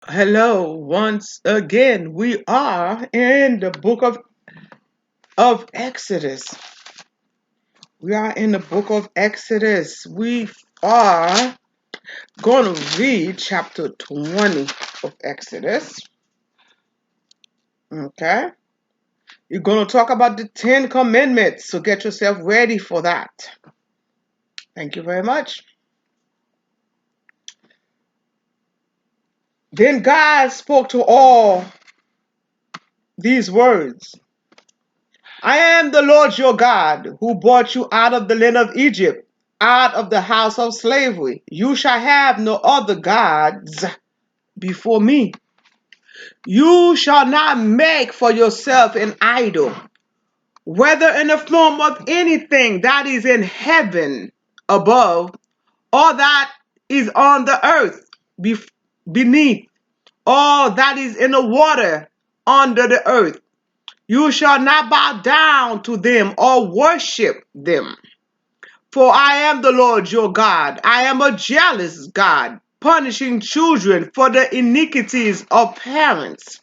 Hello, once again. We are in the book of Exodus. We are in the book of Exodus. We are going to read chapter 20 of Exodus. Okay? You're going to talk about the 10 commandments, so get yourself ready for that. Thank you very much. Then God spoke to all these words. I am the Lord your God, who brought you out of the land of Egypt, out of the house of slavery. You shall have no other gods before me. You shall not make for yourself an idol, whether in the form of anything that is in heaven above, or that is on the earth beneath, or that is in the water under the earth. You shall not bow down to them or worship them. For I am the Lord your God. I am a jealous God, punishing children for the iniquities of parents,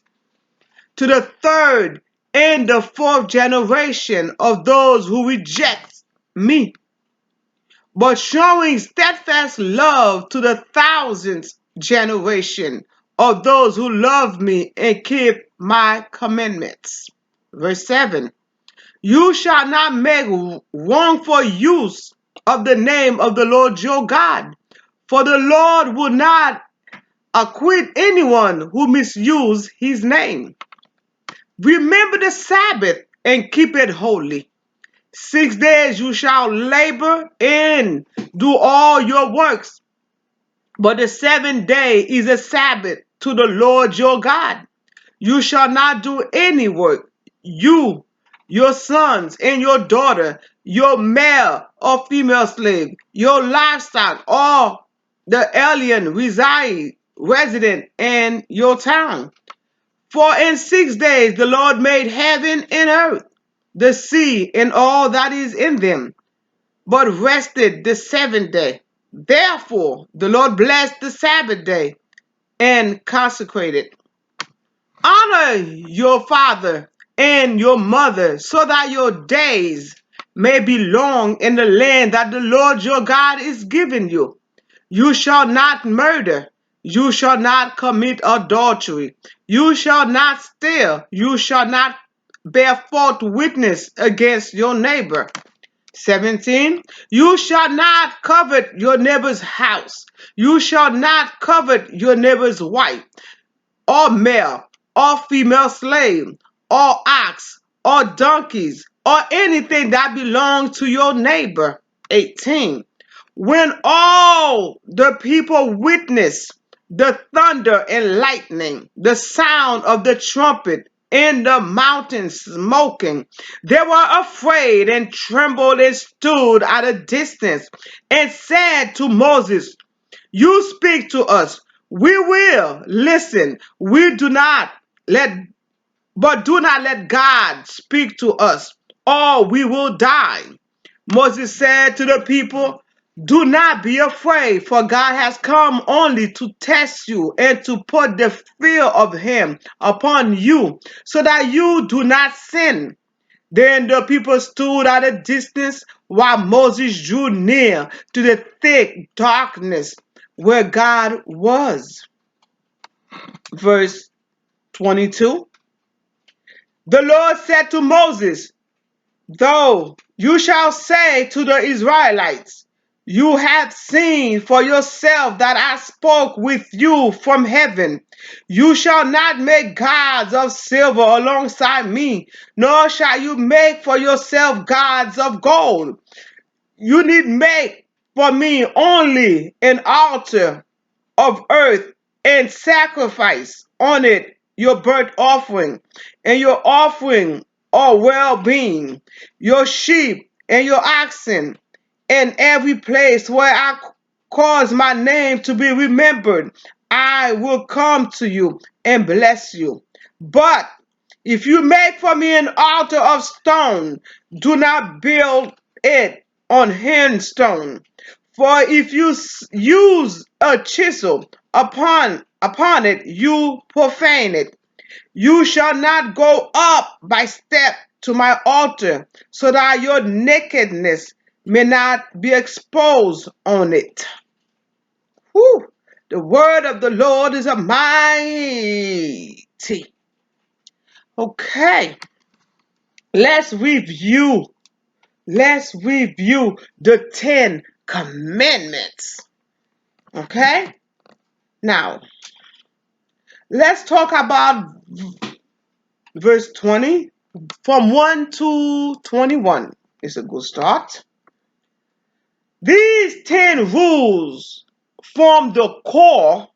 to the third and the fourth generation of those who reject me, but showing steadfast love to the thousandth generation of those who love me and keep my commandments. Verse 7. You shall not make wrongful use of the name of the Lord your God, for the Lord will not acquit anyone who misuses his name. Remember the Sabbath and keep it holy. 6 days you shall labor and do all your works, but the seventh day is a Sabbath to the Lord your God. You shall not do any work, you, your sons and your daughter, your male or female slave, your livestock, or the alien resident in your town. For in 6 days the Lord made heaven and earth, the sea and all that is in them, but rested the seventh day. Therefore the Lord blessed the Sabbath day and consecrated it. Honor your father and your mother, so that your days may be long in the land that the Lord your God is giving you. You shall not murder. You shall not commit adultery. You shall not steal. You shall not bear false witness against your neighbor. 17. You shall not covet your neighbor's house. You shall not covet your neighbor's wife, or male or female slave, or ox, or donkeys, or anything that belongs to your neighbor. 18. When all the people witnessed the thunder and lightning, the sound of the trumpet, and the mountains smoking, they were afraid and trembled and stood at a distance and said to Moses, you speak to us. We will listen. We do not let, but do not let God speak to us, or we will die. Moses said to the people, do not be afraid, for God has come only to test you and to put the fear of him upon you, so that you do not sin. Then the people stood at a distance while Moses drew near to the thick darkness where God was. Verse 22. The Lord said to Moses, though you shall say to the Israelites, you have seen for yourself that I spoke with you from heaven. You shall not make gods of silver alongside me, nor shall you make for yourself gods of gold. You need make for me only an altar of earth and sacrifice on it your burnt offering and your offering of well-being, your sheep and your oxen, and every place where I cause my name to be remembered, I will come to you and bless you. But if you make for me an altar of stone, do not build it on hand stone. For if you use a chisel upon it, you profane it. You shall not go up by step to my altar, so that your nakedness may not be exposed on it. Whew. The word of the Lord is a mighty. Okay, let's review. Let's review the 10 commandments. Okay? Now, let's talk about verse 20 from 1 to 21. It's a good start. These 10 rules form the core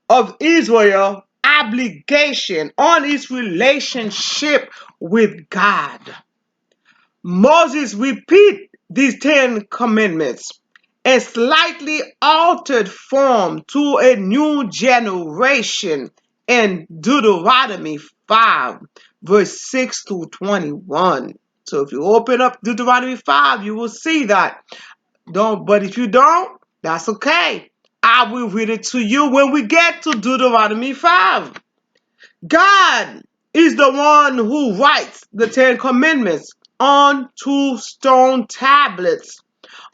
of Israel's obligation on its relationship with God. Moses repeat these 10 commandments in slightly altered form to a new generation in Deuteronomy 5, verse 6 to 21. So if you open up Deuteronomy 5, you will see that. But if you don't, that's okay. I will read it to you when we get to Deuteronomy 5. God is the one who writes the 10 commandments on 2 stone tablets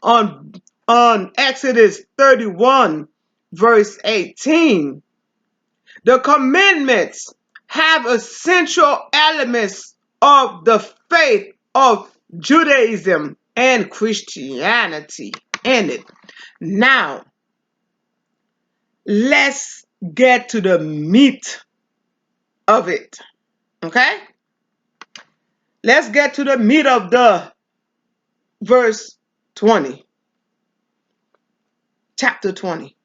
on Exodus 31, verse 18. The commandments have essential elements of the faith of Judaism and Christianity in it. Now, let's get to the meat of it. Okay? Let's get to the meat of the verse 20. Chapter 20.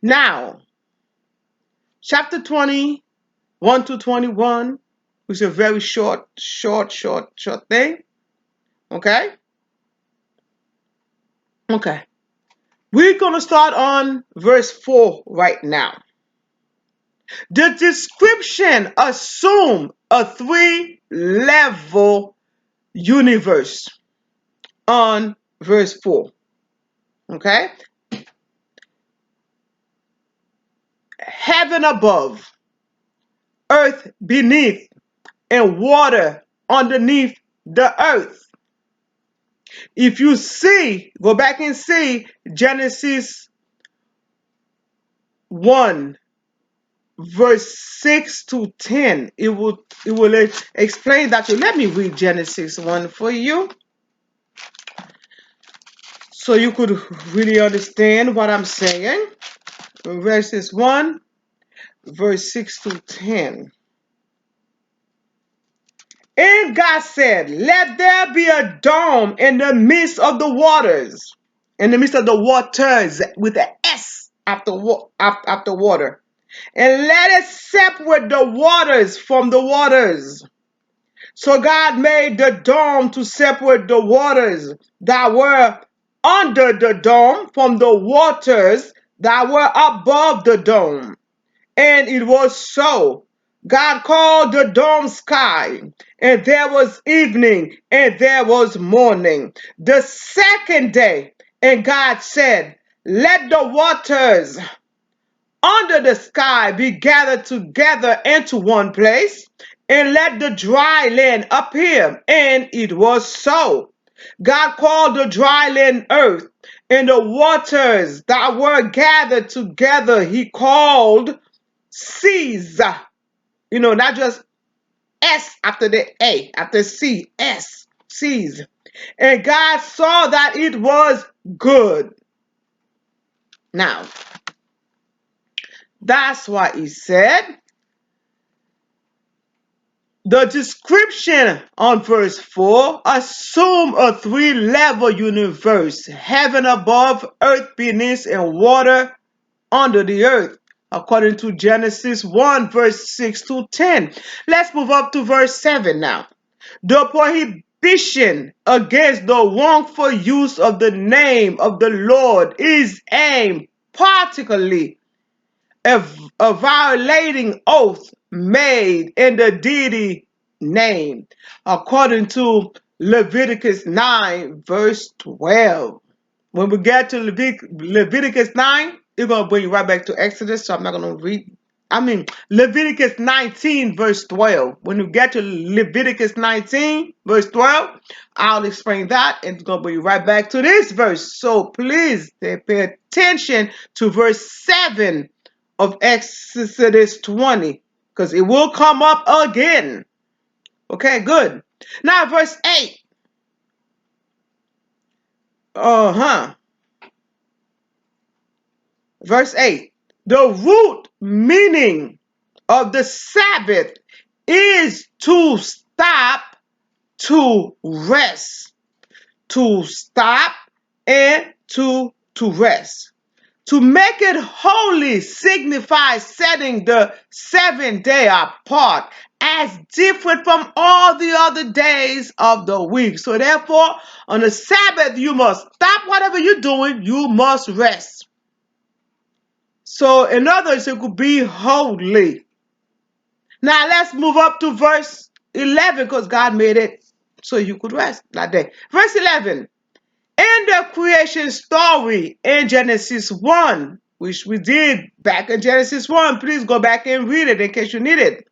Now, chapter 20, 1 to 21, which is a very short thing. Okay? Okay. We're going to start on verse 4 right now. The description assumes a 3-level universe on verse 4. Okay? Heaven above, earth beneath, and water underneath the earth. If you see, go back and see Genesis 1, verse 6 to 10. It will explain that to you. Let me read Genesis 1 for you, so you could really understand what I'm saying. Verses 1, verse 6 to 10. And God said, let there be a dome in the midst of the waters. In the midst of the waters, with an S after water. And let it separate the waters from the waters. So God made the dome to separate the waters that were under the dome from the waters that were above the dome. And it was so. God called the dome sky, and there was evening, and there was morning, the second day. And God said, let the waters under the sky be gathered together into one place, and let the dry land appear. And it was so. God called the dry land earth, and the waters that were gathered together he called seas. Not just S after the A, after C, S, seas. And God saw that it was good. Now, that's why he said, the description on verse 4 assume a 3-level universe, heaven above, earth beneath, and water under the earth, according to Genesis 1, verse 6 to 10. Let's move up to verse 7 now. The prohibition against the wrongful use of the name of the Lord is aimed particularly at violating oath made in the deity name, according to Leviticus 9, verse 12. When we get to Leviticus 9, it's going to bring you right back to Exodus, so I'm not going to read. Leviticus 19, verse 12. When you get to Leviticus 19, verse 12, I'll explain that, and it's going to bring you right back to this verse. So please pay attention to verse 7 of Exodus 20, because it will come up again. Okay, good. Now, verse 8. Verse 8. The root meaning of the Sabbath is to stop, to rest. To stop and to rest. To make it holy signifies setting the 7th day apart as different from all the other days of the week. So therefore, on the Sabbath, you must stop whatever you're doing. You must rest. So in other words, it could be holy. Now let's move up to verse 11, because God made it so you could rest that day. Verse 11. In the creation story in Genesis 1, which we did back in Genesis 1, please go back and read it in case you need it.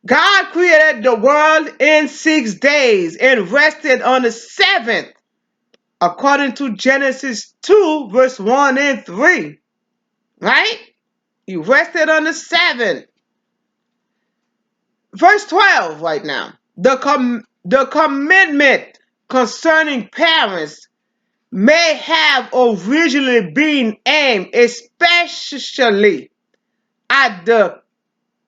God created the world in 6 days and rested on the 7th, according to Genesis 2, verse 1 and 3. Right? He rested on the 7th. Verse 12 right now. The commitment concerning parents may have originally been aimed especially at the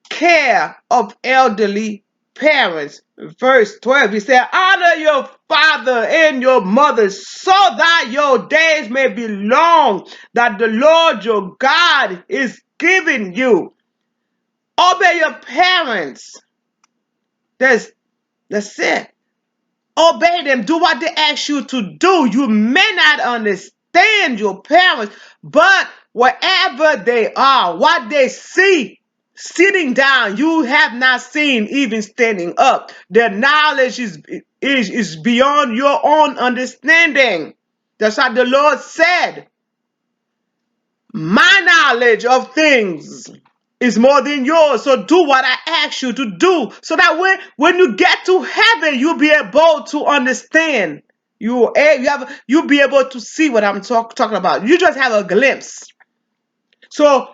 care of elderly parents. Verse 12, he said, honor your father and your mother so that your days may be long, that the Lord your God is giving you. Obey your parents. That's it. Obey them. Do what they ask you to do. You may not understand your parents, but wherever they are, what they see, sitting down, you have not seen even standing up. Their knowledge is beyond your own understanding. That's what the Lord said. My knowledge of things is more than yours. So do what I ask you to do. So that when you get to heaven, you'll be able to understand. You'll be able to see what I'm talking about. You just have a glimpse. So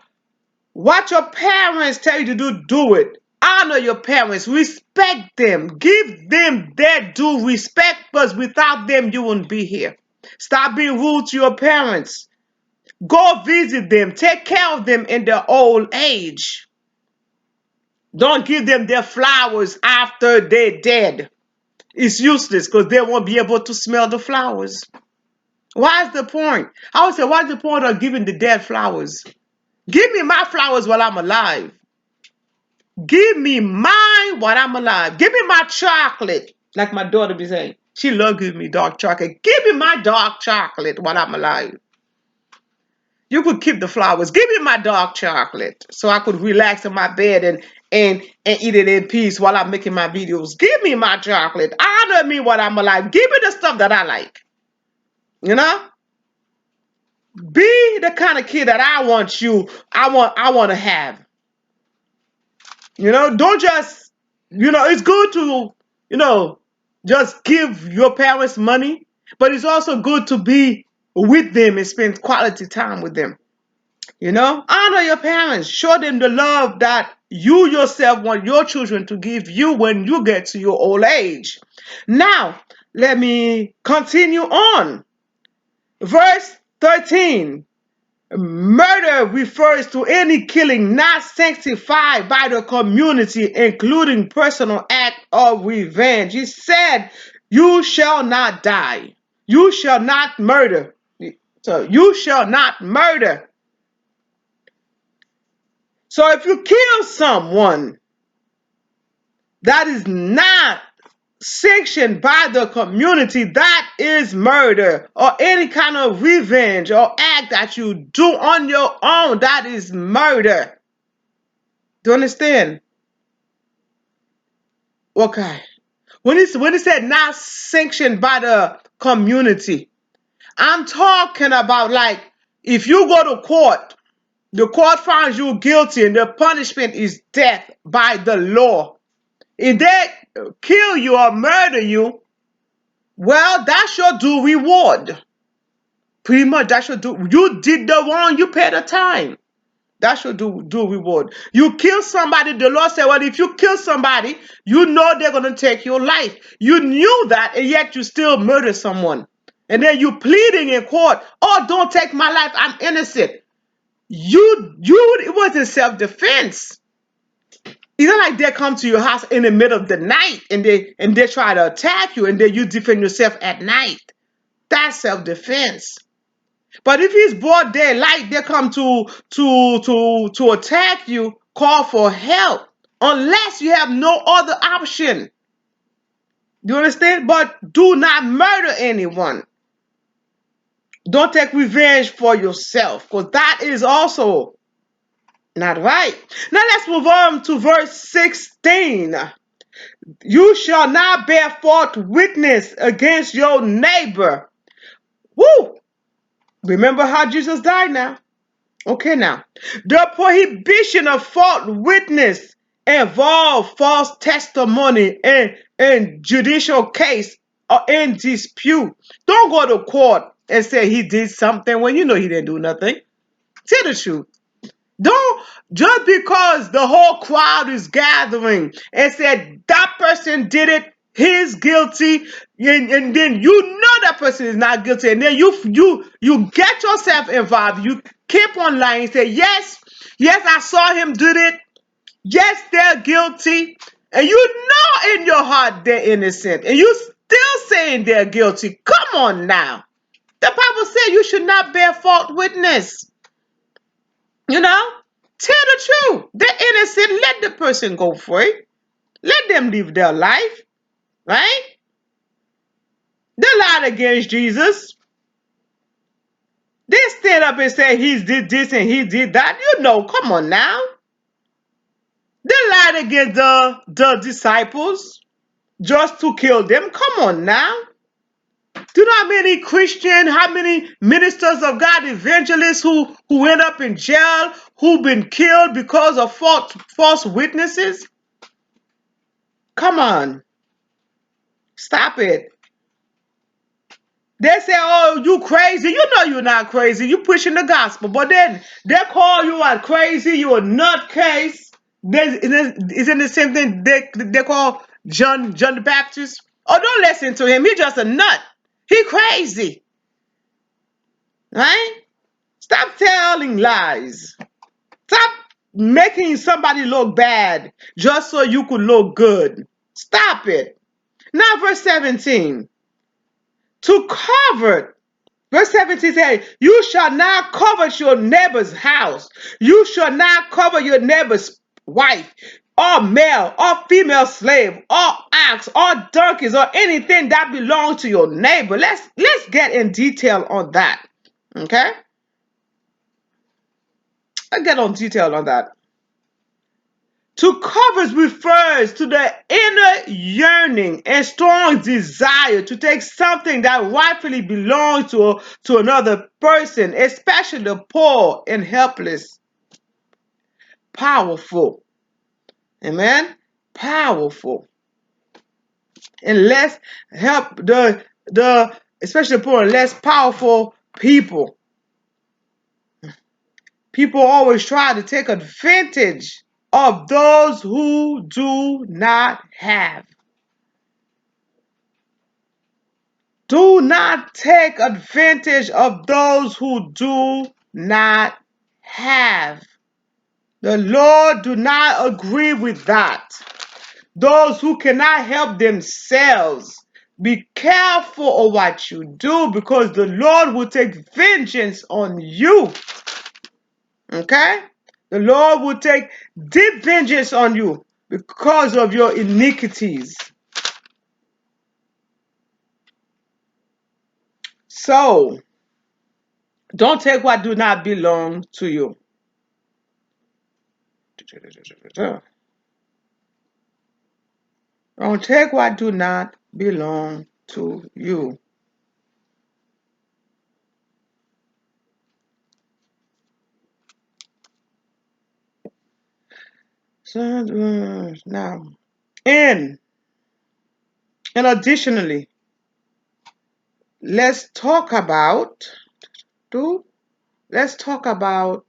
what your parents tell you to do it. Honor your parents. Respect them. Give them their due respect, because without them, you wouldn't be here. Stop being rude to your parents. Go visit them. Take care of them in their old age. Don't give them their flowers after they're dead. It's useless, because they won't be able to smell the flowers. What's the point? I would say, what's the point of giving the dead flowers? Give me my flowers while I'm alive. Give me mine while I'm alive. Give me my chocolate. Like my daughter be saying. She loves giving me dark chocolate. Give me my dark chocolate while I'm alive. You could keep the flowers. Give me my dark chocolate so I could relax in my bed and eat it in peace while I'm making my videos. Give me my chocolate. Honor me while I'm alive. Give me the stuff that I like. You know? Be the kind of kid that I want to have. You know, don't just, it's good to, just give your parents money, but it's also good to be with them and spend quality time with them. Honor your parents. Show them the love that you yourself want your children to give you when you get to your old age. Now, let me continue on. Verse 13. Murder refers to any killing not sanctified by the community, including personal act of revenge. He said, you shall not die. You shall not murder. So you shall not murder. So if you kill someone that is not sanctioned by the community, that is murder, or any kind of revenge or act that you do on your own, that is murder. Do you understand? Okay. When he said not sanctioned by the community, I'm talking about like if you go to court, the court finds you guilty and the punishment is death by the law. If they kill you or murder you, well, that's your due reward. Pretty much that's your due. You did the wrong, you pay the time. That should do reward. You kill somebody, the Lord said, well, if you kill somebody, you know they're going to take your life. You knew that, and yet you still murder someone. And then you pleading in court, oh, don't take my life, I'm innocent. It wasn't self-defense. It's not like they come to your house in the middle of the night and they try to attack you and then you defend yourself at night. That's self-defense. But if it's broad daylight, they come to attack you, call for help, unless you have no other option. You understand? But do not murder anyone. Don't take revenge for yourself, because that is also not right. Now let's move on to verse 16. You shall not bear false witness against your neighbor. Woo! Remember how Jesus died now. Okay, now, the prohibition of false witness involve false testimony in judicial case or in dispute. Don't go to court and say he did something when you know he didn't do nothing. Tell the truth. Don't just because the whole crowd is gathering and said that person did it, he's guilty, and then you know that person is not guilty, and then you get yourself involved. You keep on lying, say yes, I saw him do it. Yes, they're guilty, and you know in your heart they're innocent, and you still saying they're guilty. Come on now. The Bible said you should not bear false witness. You know, tell the truth. They're innocent. Let the person go free. Let them live their life, right? They lied against Jesus. They stand up and say he did this and he did that. You know, come on now. They lied against the disciples just to kill them. Come on now. Do you know how many Christians, how many ministers of God, evangelists who end up in jail, who've been killed because of false witnesses? Come on. Stop it. They say, oh, you crazy. You know you're not crazy. You pushing the gospel. But then they call you out crazy. You're a nutcase. Isn't the same thing they call John the Baptist? Oh, don't listen to him. He's just a nut. He crazy. Right? Stop telling lies. Stop making somebody look bad just so you could look good. Stop it. Now verse 17. To covet. Verse 17 says, you shall not covet your neighbor's house. You shall not covet your neighbor's wife, or male, or female slave, or ox, or donkeys, or anything that belongs to your neighbor. Let's get in detail on that. Okay? Let's get on detail on that. To covet refers to the inner yearning and strong desire to take something that rightfully belongs to another person, especially the poor and helpless. Powerful. Amen? Powerful. And let's help the especially the poor and less powerful people. People always try to take advantage of those who do not have. Do not take advantage of those who do not have. The Lord do not agree with that. Those who cannot help themselves, be careful of what you do, because the Lord will take vengeance on you. Okay? The Lord will take deep vengeance on you because of your iniquities. So, don't take what do not belong to you. Don't Don't take what do not belong to you. So, now, and additionally, let's talk about let's talk about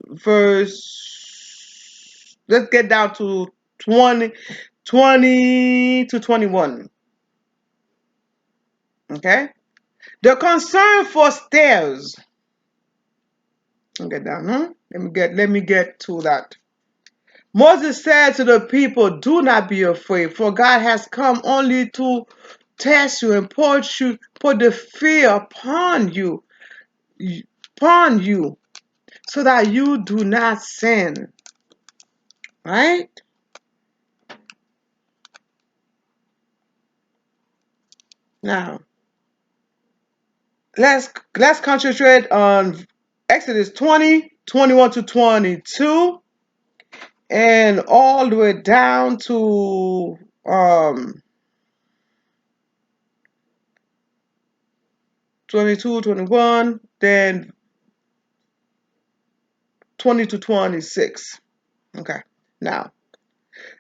verse. Let's get down to 20 to 21. Okay, the concern for stairs. I'll get down. Let me get to that. Moses said to the people, "Do not be afraid, for God has come only to test you and put the fear upon you, so that you do not sin." Right? Now, let's concentrate on Exodus 20, 21 to 22, and all the way down to 22, 21, then 20 to 26. Okay. Now,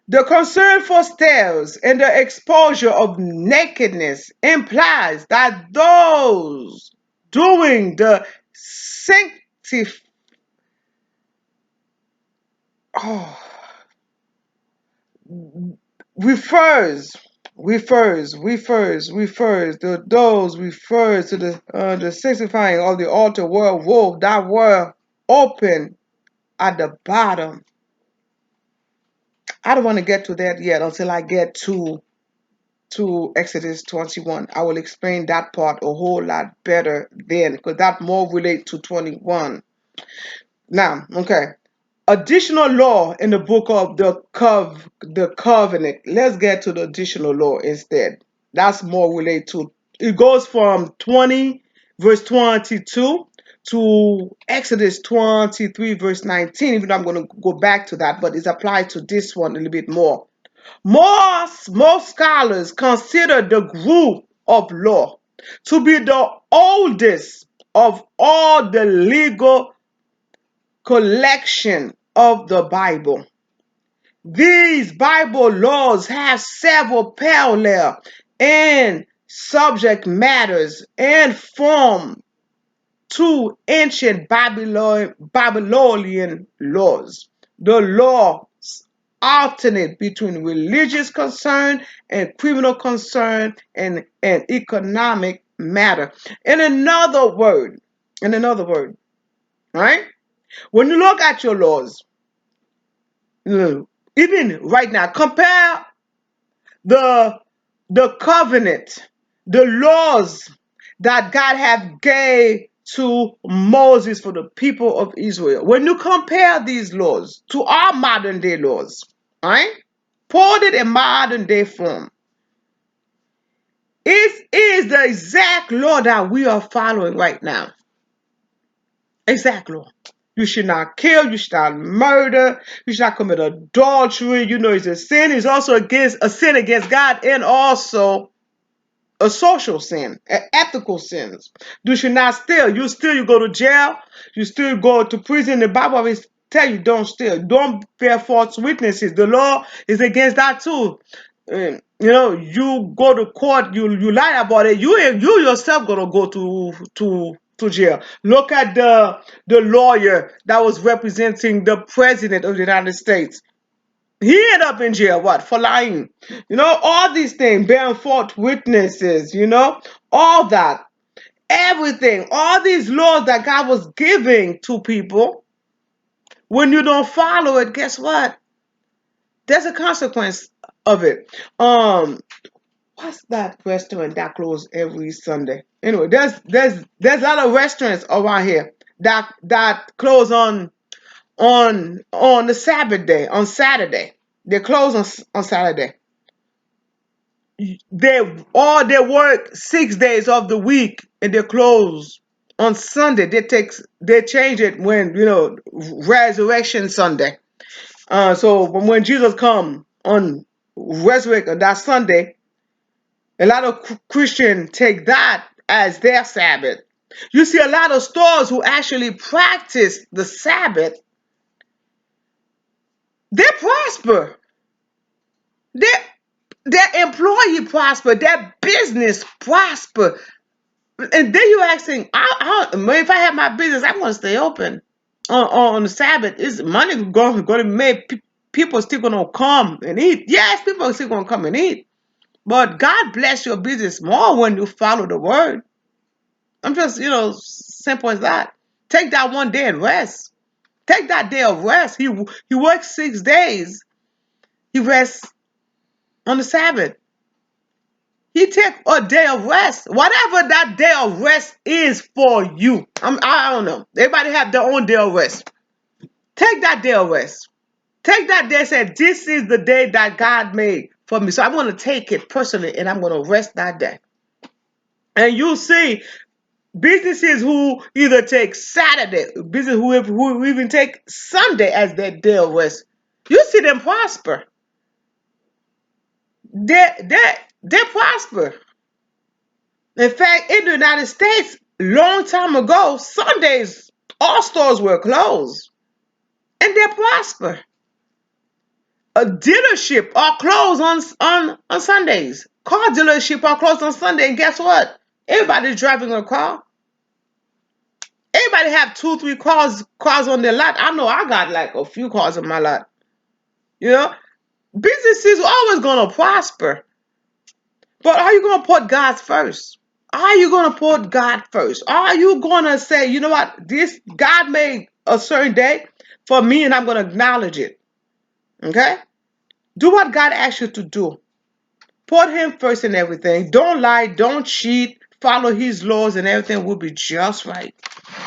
the concern for stairs and the exposure of nakedness implies that those doing the sanctif oh, refers to the sanctifying of the altar were wolf that were open at the bottom. I don't want to get to that yet until I get to Exodus 21. I will explain that part a whole lot better then, because that more relate to 21. Now, okay. Additional law in the book of the covenant. Let's get to the additional law instead. That's more related to. It goes from 20 verse 22 to Exodus 23 verse 19. Even though I'm going to go back to that, but it's applied to this one a little bit more. Most scholars consider the group of law to be the oldest of all the legal collection of the Bible. These Bible laws have several parallel and subject matters and form two ancient Babylonian laws. The laws alternate between religious concern and criminal concern and economic matter. In another word, right? When you look at your laws, even right now, compare the covenant, the laws that God have gave to Moses for the people of Israel. When you compare these laws to our modern day laws, right? Put it in modern day form. It is the exact law that we are following right now. Exact law. You should not kill, you should not murder, you should not commit adultery. You know it's a sin. It's also against a sin against God and also a social sin, an ethical sins. You should not steal. You steal, you go to jail. You still go to prison. The Bible always tell you don't steal. Don't bear false witnesses. The law is against that too. You go to court, you lie about it. You yourself gonna go to jail. Look at the lawyer that was representing the president of the United States. He ended up in jail, what, for lying. All these things, bearing false witnesses, all that, everything, all these laws that God was giving to people. When you don't follow it, guess what? There's a consequence of it. What's that restaurant that closes every Sunday? Anyway, there's a lot of restaurants around here that close on the Sabbath day, on Saturday. They close on Saturday. They work 6 days of the week and they close on Sunday. They change it when Resurrection Sunday. So when Jesus come on resurrect on that Sunday. A lot of Christians take that as their Sabbath. You see a lot of stores who actually practice the Sabbath, they prosper. Their their employee prosper. Their business prosper. And then you're asking, if I have my business, I want to stay open on the Sabbath. Is money going to make people still going to come and eat? Yes, people are still going to come and eat. But God bless your business more when you follow the word. I'm just, simple as that. Take that one day and rest. Take that day of rest. He works 6 days. He rests on the Sabbath. He take a day of rest. Whatever that day of rest is for you. I don't know. Everybody have their own day of rest. Take that day of rest. Take that day and say, this is the day that God made for me. So I'm going to take it personally and I'm going to rest that day. And you see businesses who either take Saturday, business who even take Sunday as their day of rest. You see them prosper. They prosper. In fact, in the United States, long time ago, Sundays, all stores were closed. And they prosper. A dealership are closed on Sundays. Car dealership are closed on Sunday. And guess what? Everybody's driving a car. Everybody have 2, 3 cars on their lot. I know I got like a few cars on my lot. You know, businesses are always gonna prosper. But are you gonna put God first? Are you gonna put God first? Are you gonna say, you know what, this God made a certain day for me and I'm gonna acknowledge it? Okay? Do what God asks you to do. Put him first in everything. Don't lie, don't cheat, follow his laws and everything will be just right.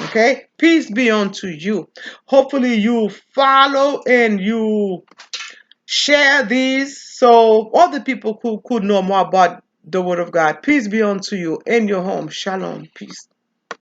Okay? Peace be unto you. Hopefully you follow and you share these so other people could know more about the word of God. Peace be unto you in your home. Shalom. Peace.